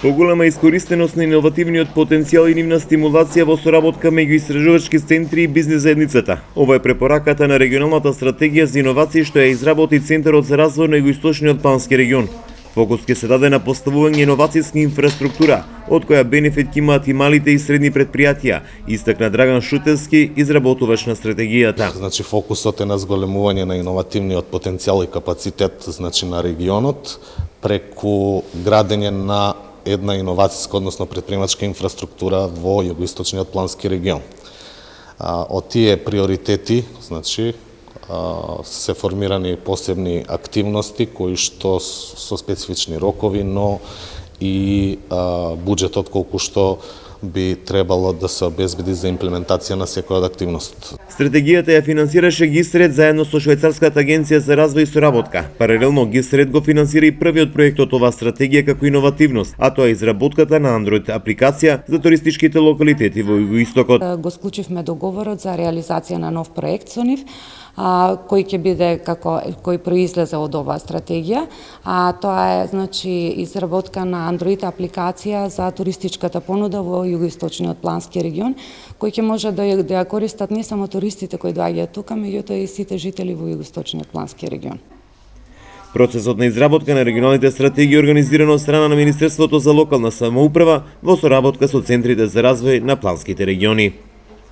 Поголема искористеност на иновативниот потенцијал и нивна стимулација во соработка меѓу истражувачки центри и бизнис заедницата. Ова е препораката на регионалната стратегија за иновации што ја изработи Центарот за развој на Југоисточниот плански регион. Фокус ќе се даде на поставување иновацијска инфраструктура, од која бенефит ќе имаат и малите и средни претпријатија, истакна Драган Шутевски, изработувач на стратегијата. Значи фокусот е на зголемување на иновативниот потенцијал и капацитет на регионот преку градење на една иновацијска, односно предприемачка инфраструктура во Југоисточниот плански регион. Од тие приоритети, се формирани посебни активности кои што со специфични рокови, но и буџетот колку што би требало да се обезбеди за имплементација на секоја од активност. Стратегијата ја финансираше ГИСРЕД заедно со Швајцарската агенција за развој и соработка. Паралелно ГИСРЕД го финансира и првиот проект од оваа стратегија како иновативност, а тоа е изработката на Android апликација за туристичките локалитети во Југоистокот. Го склучивме договорот за реализација на нов проект со нив, кој ќе биде кој произлезе од оваа стратегија, тоа е изработка на Android апликација за туристичката понуда во Југоисточниот плански регион, кој ќе може да ја користат не само туристите кои доаѓаат тука, меѓутоа и сите жители во Југоисточниот плански регион. Процесот на изработка на регионалните стратегии е организиран од страна на Министерството за локална самоуправа во соработка со центрите за развој на планските региони.